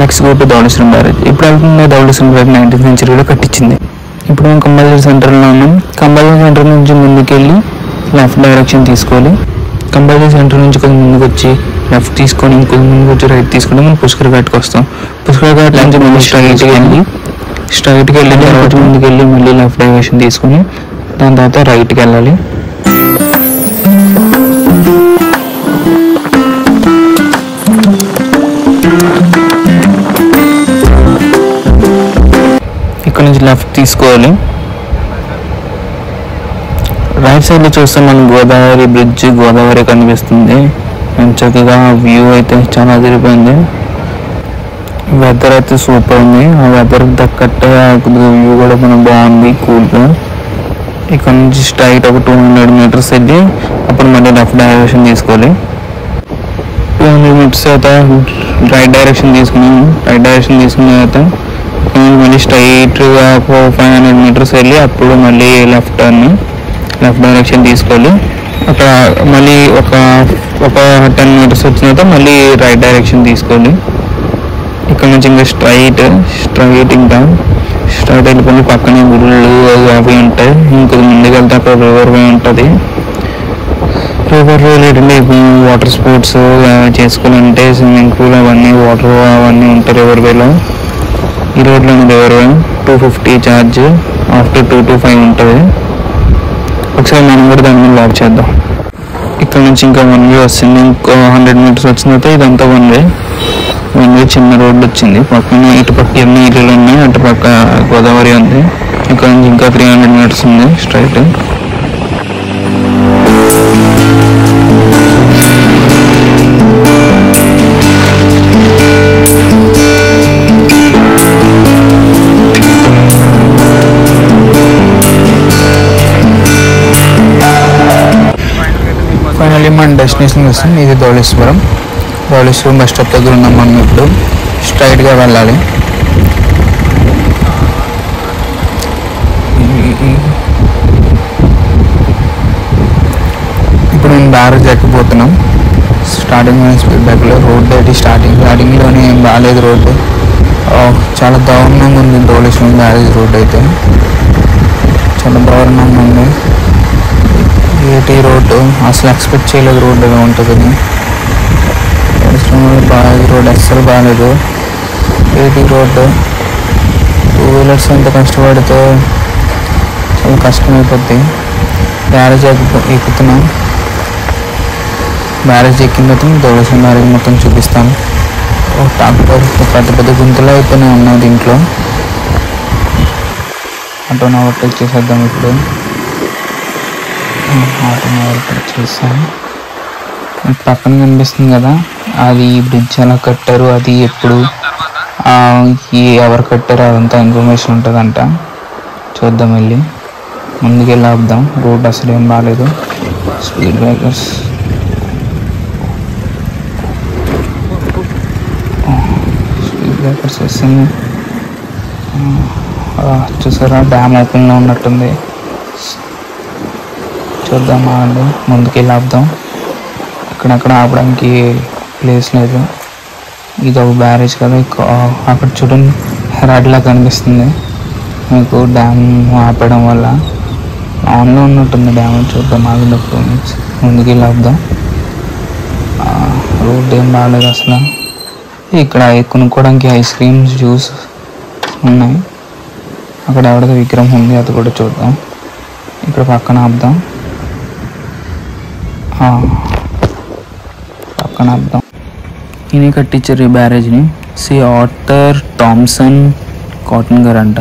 Next go to Dhavaleswaram barrage. ఇప్పుడు వెళ్తుంది Dhavaleswaram barrage 19th centuryలో కట్టించింది. ఇప్పుడు మేము కంపల్సరీ సెంటర్లో ఉన్నాం. కంపల్సరీ సెంటర్ నుంచి ముందుకెళ్ళి లెఫ్ట్ డైరెక్షన్ తీసుకోవాలి. కంపల్సరీ సెంటర్ నుంచి కొంచెం ముందుకు వచ్చి లెఫ్ట్ తీసుకొని ఇంకొంచెం ముందుకు వచ్చి రైట్ తీసుకొని మనం పుష్కర్ ఘాట్కి వస్తాం. పుష్కర్ ఘాట్ నుంచి మళ్ళీ స్ట్రైట్కి వెళ్ళిన తర్వాత ముందుకు వెళ్ళి మళ్ళీ లెఫ్ట్ డైరెక్షన్ తీసుకొని దాని తర్వాత రైట్కి వెళ్ళాలి. ఇక్కడ నుంచి లెఫ్ట్ తీసుకోవాలి. రైట్ సైడ్లో చూస్తే మనకు గోదావరి బ్రిడ్జ్, గోదావరి కనిపిస్తుంది. చక్కగా వ్యూ అయితే చాలా అదిరిపోయింది. వెదర్ అయితే సూపర్ ఉంది. ఆ వెదర్ తగ్గట్టు వ్యూ కూడా మనకు బాగుంది, కూల్గా. ఇక్కడ నుంచి స్ట్రైట్ ఒక 200 meters వెళ్ళి అప్పుడు మళ్ళీ లెఫ్ట్ డైరెక్షన్ తీసుకోవాలి. 200 meters తర్వాత రైట్ డైరెక్షన్ తీసుకుని తర్వాత మళ్ళీ స్ట్రైట్గా 500 meters వెళ్ళి అప్పుడు మళ్ళీ లెఫ్ట్ డైరెక్షన్ తీసుకోవాలి. అక్కడ మళ్ళీ ఒక 10 meters వచ్చిన తర్వాత మళ్ళీ రైట్ డైరెక్షన్ తీసుకోవాలి. ఇక్కడ నుంచి ఇంకా స్ట్రైట్ వెళ్ళిపోయి పక్కనే గుళ్ళు అవి ఉంటాయి. ఇంకొక ముందుకు వెళ్తే అక్కడ రివర్ వే ఉంటుంది. రివర్ వేలో వాటర్ స్పోర్ట్స్ చేసుకోవాలంటే స్విమ్మింగ్ పూల్ అవన్నీ వాటర్ అవన్నీ ఉంటాయి రివర్ వేలో. ఈ రోడ్లోనే river way 250 charge, after 2 to 5 ఉంటుంది. ఒకసారి మనం కూడా దాని మీద వాక్ చేద్దాం. ఇక్కడ నుంచి ఇంకా 1 way వస్తుంది. ఇంకో 100 meters వచ్చిన తర్వాత ఇదంతా 1 way. చిన్న రోడ్డు వచ్చింది. పక్కన ఇటుపక్క ఎన్ని ఇల్లులు ఉన్నాయి, అటుపక్క గోదావరి ఉంది. ఇక్కడ నుంచి ఇంకా 300 meters ఉంది స్ట్రైట్. ఫైనల్లీ మన డెస్టినేషన్ వస్తుంది. ఇది ధవళేశ్వరం బస్ స్టాప్ దగ్గర ఉన్నాం మనం. ఇప్పుడు స్ట్రైట్గా వెళ్ళాలి. ఇప్పుడు నేను బ్యారేజ్ ఎక్కిపోతున్నాం. స్టార్టింగ్ స్పీడ్ బ్రేక్లో రోడ్డు అయితే స్టార్టింగ్లోనే ఏం బాగాలేదు. రోడ్డు చాలా దారుణంగా ఉంది. ధవళేశ్వరం బ్యారేజ్ రోడ్డు అయితే చాలా దారుణంగా ఉంది. ఏటీ రోడ్డు అసలు ఎక్స్పెక్ట్ చేయలేదు రోడ్డు ఎలా ఉంటుందని. రోడ్ అస్సలు బాగాలేదు. ఏటీ రోడ్డు 2 wheelers ఎంత కష్టపడితే చాలా కష్టమైపోద్ది. బ్యారేజ్ ఎక్కుతున్నాం. బ్యారేజ్ ఎక్కిన తర్వాత ధవళేశ్వరం బ్యారేజ్ మొత్తం చూపిస్తాను. ట్రాక్టర్ పెద్ద గుంతలు అయితేనే ఉన్నాయి దీంట్లో. ఆటోని ఓవర్టేక్ చేసేద్దాం. ఇప్పుడు ఆటోని ఓవర్టేక్ చేస్తాను. పక్కన కనిపిస్తుంది కదా, అది బ్రిడ్జ్ ఎలా కట్టారు, అది ఎప్పుడు ఎవరు కట్టారు, అదంతా ఇన్ఫర్మేషన్ ఉంటుందంట. చూద్దాం, వెళ్ళి ముందుకెళ్ళి ఆపుదాం. రోడ్ అసలు ఏం బాగాలేదు. స్పీడ్ బ్రేకర్స్ వస్తుంది. చూసారా, డ్యామ్ ఓపెన్లో ఉన్నట్టుంది. చూద్దామా అండి, ముందుకెళ్ళి ఆపుదాం. ఇక్కడక్కడ ఆపడానికి ప్లేస్ లేదు. ఇది ఒక బ్యారేజ్ కదా. అక్కడ చూడండి హెరాడ్లా కనిపిస్తుంది మీకు. డ్యామ్ ఆపడం వల్ల ఆన్లో ఉన్నట్టుంది డ్యామ్. చూద్దాం ఆగినప్పుడు ముందుకెళ్ళి ఆపుదాం. రోడ్ ఏం బాగాలేదు అసలు. ఇక్కడ కొనుక్కోవడానికి ఐస్ క్రీమ్స్, జ్యూస్ ఉన్నాయి. అక్కడ ఎవరిదో విగ్రహం ఉంది, అది కూడా చూద్దాం. ఇక్కడ పక్కన ఆపుదాం. ఈయన కట్టించారు ఈ బ్యారేజ్ని. Sir Arthur Thomson Cotton garu అంట.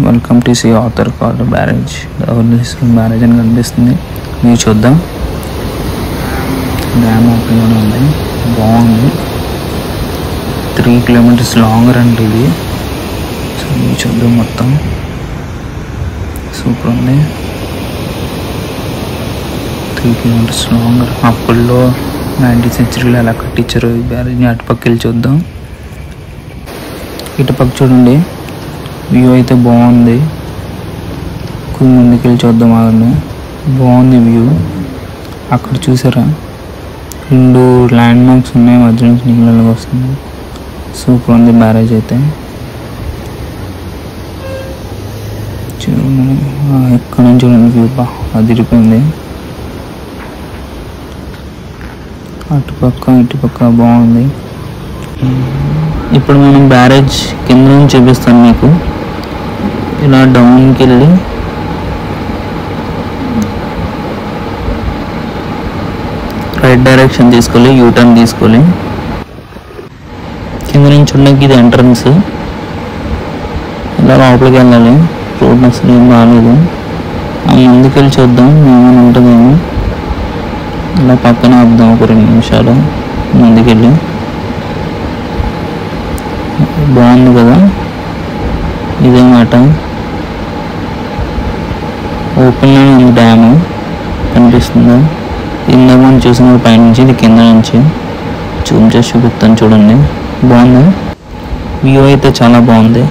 Welcome to Sir Arthur Cotton barrage. Barrage అని కనిపిస్తుంది. మీరు చూద్దాం. డ్యామ్ ఓపెన్లోనే ఉంది, బాగుంది. 3 kilometers లాంగర్ అంటే ఇది. సో మీరు చూద్దాం, మొత్తం సూపర్ ఉంది. 3 kilometers లాంగర్. అప్పుల్లో 19th centuryలో ఎలా కట్టించారు ఈ బ్యారేజ్ని. అటుపక్క వెళ్ళి చూద్దాం. ఇటుపక్క చూడండి, వ్యూ అయితే బాగుంది. కొంచెం ముందుకెళ్ళి చూద్దాం. ఆగండి, బాగుంది వ్యూ. అక్కడ చూసారా 2 ల్యాండ్ మార్క్స్ ఉన్నాయి, మధ్య నుంచి నీళ్ళకి వస్తుంది. సూపర్ ఉంది బ్యారేజ్ అయితే. ఎక్కడ నుంచి చూడండి వ్యూ అదిరిపోయింది. అటుపక్క ఇటుపక్క బాగుంది. ఇప్పుడు మనం బ్యారేజ్ కింద నుంచి చూపిస్తాను మీకు. ఇలా డౌన్కి వెళ్ళి రైట్ డైరెక్షన్ తీసుకోవాలి, యూటర్న్ తీసుకోవాలి. కింద నుంచి చూడడానికి ఇది ఎంట్రన్స్. ఇలా లోపలికి వెళ్ళాలి. రోడ్ అసలు ఏం బాగాలేదు. ముందుకు వెళ్ళి చూద్దాం ఏమైనా ఉంటుందేమో. ఇలా పక్కన ఆపుదాం ఒక 2 నిమిషాలు. ముందుకెళ్ళి బాగుంది కదా ఇదే మాట. ఓపెన్లోనే ఉంది డ్యాము, కనిపిస్తుందా? ఇందాక మనం చూసిన పైనుంచి, ఇది కింద నుంచి జూమ్ చేసి చూపిస్తాను చూడండి. బాగుంది వ్యూ అయితే, చాలా బాగుంది.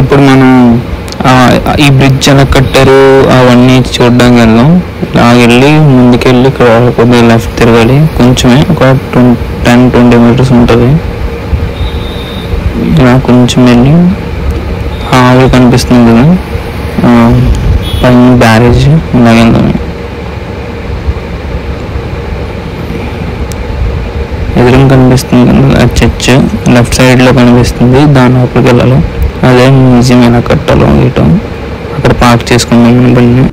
ఇప్పుడు మనం ఈ బ్రిడ్జ్ ఎలా కట్టారు అవన్నీ చూడడానికి వెళ్దాం. ఇలా వెళ్ళి ముందుకెళ్ళి ఇక్కడ కొద్దిగా లెఫ్ట్ తిరగాలి. కొంచెమే, ఒక 10-20 మీటర్స్ ఉంటుంది. ఇలా కొంచెం వెళ్ళి అవి కనిపిస్తుంది కదా పైన బ్యారేజ్, ఇలా వెళ్దాం. ఎదురుగా కనిపిస్తుంది కదా చర్చ్, లెఫ్ట్ సైడ్లో కనిపిస్తుంది. దాని లోపలికి వెళ్ళాలి. అదే మ్యూజియం ఎలా కట్టాలో ఇటో అక్కడ పార్క్ చేసుకున్నాం మన బండి.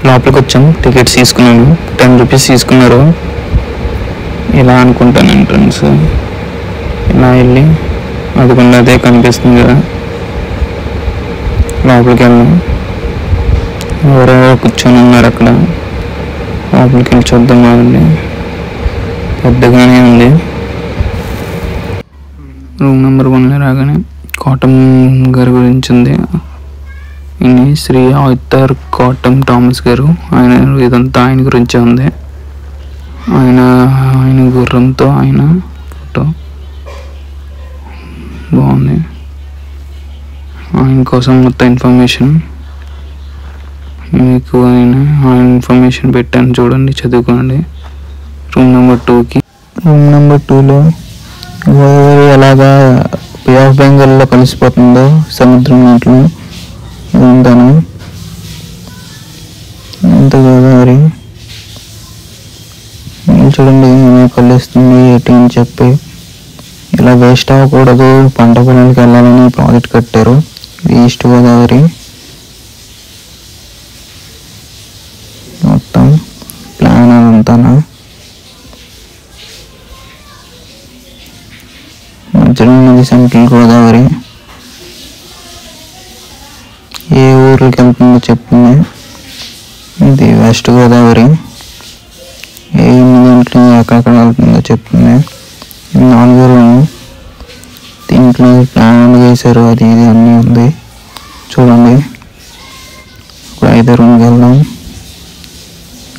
లోపలికి వచ్చాం, టికెట్స్ తీసుకున్నాను. 10 రూపీస్ తీసుకున్నారు. ఇలా అనుకుంటాను ఎంట్రన్స్. ఇలా వెళ్ళి అదికుండా అదే కనిపిస్తుంది కదా, లోపలికి వెళ్ళాం. ఎవరెవరో కూర్చొని ఉన్నారు అక్కడ. లోపలికి వెళ్ళి చూద్దాం. బాగుంది, పెద్దగానే ఉంది. రూమ్ నెంబర్ 1లో రాగానే కాటం గారి గురించి ఉంది. ఈయన శ్రీ ఆర్థర్ కాటం థామస్ గారు. ఆయన ఇదంతా ఆయన గురించే ఉంది. ఆయన గుర్రంతో ఆయన ఫోటో బాగుంది. ఆయన కోసం మొత్తం ఇన్ఫర్మేషన్ మీకు ఆయన ఇన్ఫర్మేషన్ పెట్టాను చూడండి, చదువుకోండి. రూమ్ నెంబర్ 2కి. రూమ్ నెంబర్ 2లో గోదావరి ఎలాగా బే ఆఫ్ బెంగాల్లో కలిసిపోతుందో సముద్రం నీటిలో ఉందను. అంత గోదావరి చూడండి ఏమేమి కలుస్తుంది ఏంటి అని చెప్పి. ఇలా వేస్ట్ అవ్వకూడదు, పంట పొలానికి వెళ్ళాలని ప్రాజెక్ట్ కట్టారు. ఈస్ట్ గోదావరి మొత్తం ప్లాన్ అదంతా. మధ్యలో ఉన్నది సెంట్రల్ గోదావరి. ఏ ఊరికి వెళ్తుందో చెప్తుంది. ఇది వెస్ట్ గోదావరి. ఏ 8 ఎక్కడెక్కడ వెళ్తుందో చెప్తుంది. 4 రూమ్. దీంట్లో ప్లాన్ చేశారు, అది ఇది అన్నీ ఉంది చూడండి. ఇప్పుడు 5 రూమ్కి వెళ్దాం.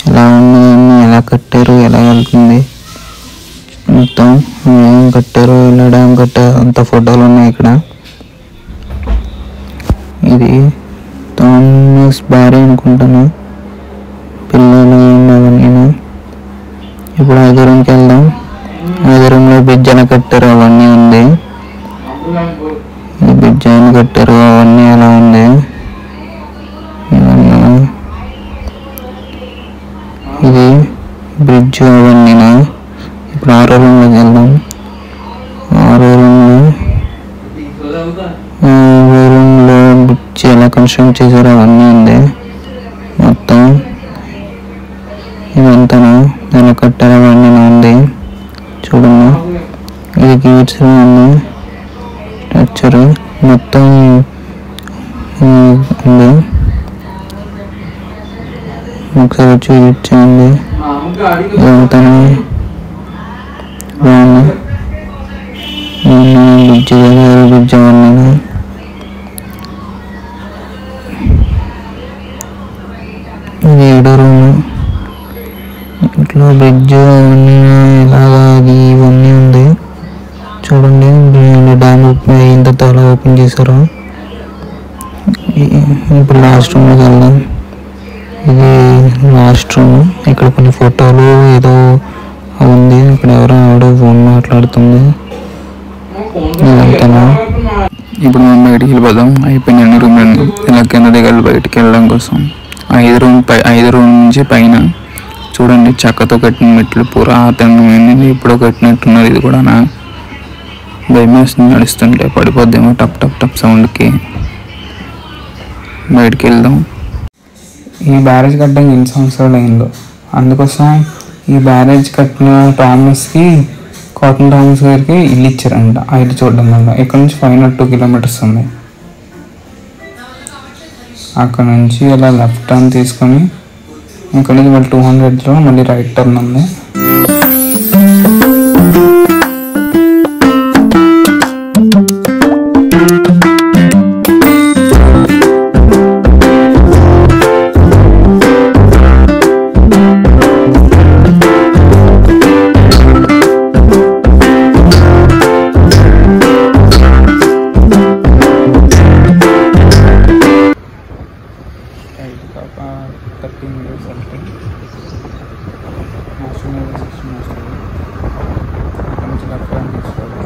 ఎలా ఉంది, ఎలా కట్టారు, ఎలా వెళ్తుంది మొత్తం, ఏం కట్టారు, ఇలా డ్యామ్ కట్టారు, అంత ఫోటోలు ఉన్నాయి ఇక్కడ. ఇది థామస్ భార్య అనుకుంటాను, పిల్లలు అవన్నీ. ఇప్పుడు 5 రూమ్కి వెళ్దాం. 5 రూమ్లో బ్రిడ్జ్ ఎలా కట్టారు అవన్నీ ఉంది. ఈ బ్రిడ్జ్ ఎలా కట్టారు అవన్నీ ఎలా ఉంది. ఇది బ్రిడ్జ్ అవన్నీనా. ఇప్పుడు 6 రూమ్లోకి వెళ్దాం. 6 రూమ్లో బ్రిడ్జ్ ఎలా కన్స్ట్రక్ట్ చేశారో అవన్నీ ఉంది మొత్తం. ఇదంతా ఎలా కట్టారో అవన్నీ ఉంది చూడండి. ఇది గేట్స్ ఉంది, స్ట్రక్చర్ మొత్తం ఉంది. ఒకసారి వచ్చి విజిట్ చేయండి. ఇదంతా బాగుంది. బ్రిడ్జ్ బ్రిడ్జ్ అవన్నీ. ఇది 7 రూము. ఇంట్లో బ్రిడ్జ్ అవన్నీ ఇలాగా అది ఇవన్నీ ఉంది చూడండి. డ్యామ్ ఓపెన్ అయిన తర్వాత అలా ఓపెన్ చేశారు. ఇప్పుడు లాస్ట్ రూమ్లోకి వెళ్దాం. ఇది లాస్ట్ రూమ్. ఇక్కడ కొన్ని ఫోటోలు ఏదో ఉంది. ఇక్కడ ఎవరో ఫోన్ మాట్లాడుతుంది. ఇప్పుడు మనం బయటికి వెళ్ళిపోదాం. అయిపోయిన రూమ్ ఇలా కింద దగ్గర బయటికి వెళ్ళడం కోసం 5 రూమ్ నుంచి పైన చూడండి, చెక్కతో కట్టిన మెట్లు పురాతనమైనది, ఎప్పుడో కట్టినట్టున్నారు. ఇది కూడా నా భయమేస్తుంది, నడుస్తుంటే పడిపోద్దేమో టప్ టప్ టప్ సౌండ్కి. బయటికి వెళ్దాం. ఈ బ్యారేజ్ కట్టడానికి ఎన్ని సంవత్సరాలు అయిందో, అందుకోసం ఈ బ్యారేజ్ కట్టిన థామస్కి, కాటన్ థామస్ గారికి ఇల్లు ఇచ్చారంట. ఆ ఇల్లు చూడడం వల్ల ఇక్కడ నుంచి 502 కిలోమీటర్స్ ఉంది. అక్కడ నుంచి అలా లెఫ్ట్ టర్న్ తీసుకొని ఇక్కడ నుంచి మళ్ళీ 200లో మళ్ళీ రైట్ టర్న్ ఉంది.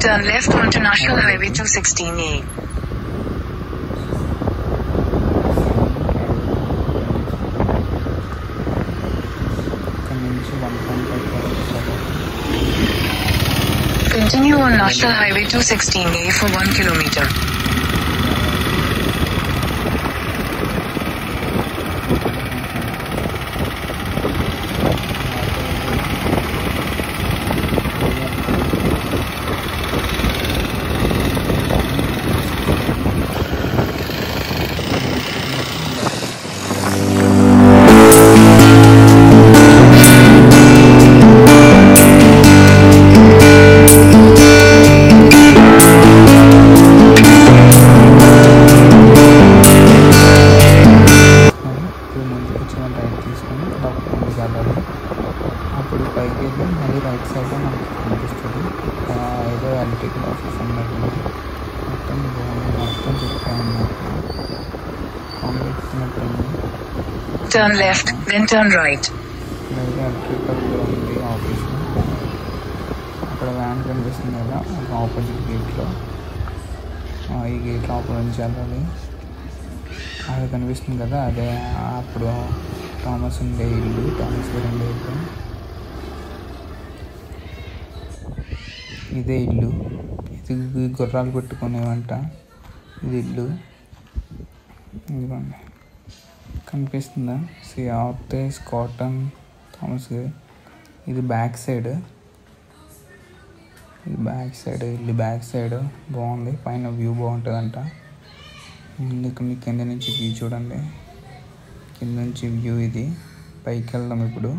Turn left onto National Highway 216A. Continue on National Highway 216A for 1 kilometer. అప్పుడు పైకి వెళ్ళి మళ్ళీ రైట్ సైడ్ మనకు కనిపిస్తుంది. ఏదో ఎలక్ట్రికల్ ఆఫీస్ అన్నట్టు మొత్తం మొత్తం చెప్పాను. Turn left, then turn right. Electrical ఉంది ఆఫీస్. అక్కడ వ్యాన్ కనిపిస్తుంది కదా, ఆపోజిట్ గేట్లో. ఈ గేట్ లోపల నుంచి వెళ్ళాలి. అది కనిపిస్తుంది కదా, అదే అప్పుడు థామస్ ఉండే ఇల్లు, థామస్ గారు ఉండే ఇల్లు. ఇదే ఇల్లు. ఇది గుర్రాలు పెట్టుకునేవంట. ఇది ఇల్లు. ఇదిగోండి, కనిపిస్తుందా? ఆర్తేస్ కాటన్ థామస్ గారు. ఇది బ్యాక్ సైడ్. ఇది బ్యాక్ సైడ్, ఇల్లు బ్యాక్ సైడ్. బాగుంది, పైన వ్యూ బాగుంటుందంట. ఇక్కడ మీకు కింద నుంచి వ్యూ చూడండి. కింద నుంచి వ్యూ ఇది. పైకి వెళ్దాం. ఇప్పుడు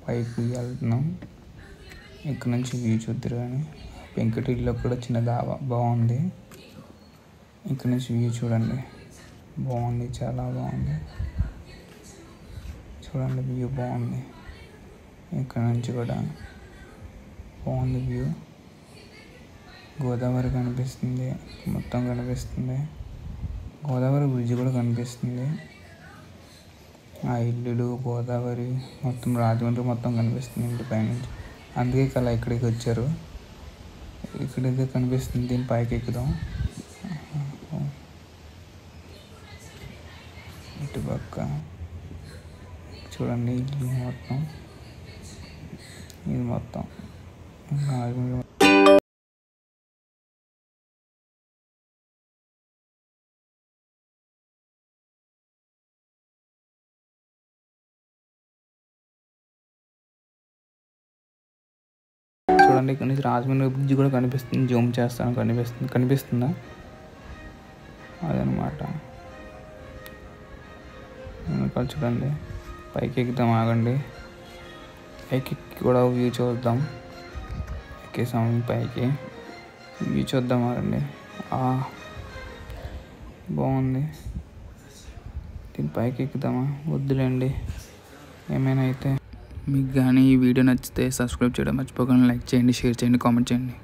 పైకి వెళ్తున్నాం. ఇక్కడ నుంచి వ్యూ చూద్దరు కానీ పెంకుటిల్లో కూడా చిన్న దాబా బాగుంది. ఇక్కడ నుంచి వ్యూ చూడండి, బాగుంది, చాలా బాగుంది. చూడండి, వ్యూ బాగుంది. ఇక్కడ నుంచి కూడా బాగుంది వ్యూ. గోదావరి కనిపిస్తుంది, మొత్తం కనిపిస్తుంది. గోదావరి బ్రిడ్జ్ కూడా కనిపిస్తుంది. ఆ ఇల్లులు, గోదావరి మొత్తం, రాజమండ్రి మొత్తం కనిపిస్తుంది ఇంటి పైనుంచి. అందుకే కలా ఇక్కడికి వచ్చారు. ఇక్కడైతే కనిపిస్తుంది. దీని పైకి ఎక్కుదాం. ఇటు పక్క చూడండి, ఇల్లు మొత్తం. ఇది మొత్తం రాజమండ్రి. చూడండి, ఇక్కడ నుంచి రాజమండ్రి బ్రిడ్జ్ కూడా కనిపిస్తుంది. జూమ్ చేస్తాను, కనిపిస్తుందా? అదనమాట. చూడండి, పైకి ఎక్కుదాం, ఆగండి. పైకి కూడా వ్యూ చూద్దాం. ఎక్కేసాం పైకి, వ్యూ చూద్దాం, ఆగండి. బాగుంది. దీని పైకి ఎక్కుదామా? వద్దులేండి, ఏమైనా అయితే. మీకు కానీ ఈ వీడియో నచ్చితే సబ్స్క్రైబ్ చేయడం మర్చిపోకండి. లైక్ చేయండి, షేర్ చేయండి, కామెంట్ చేయండి.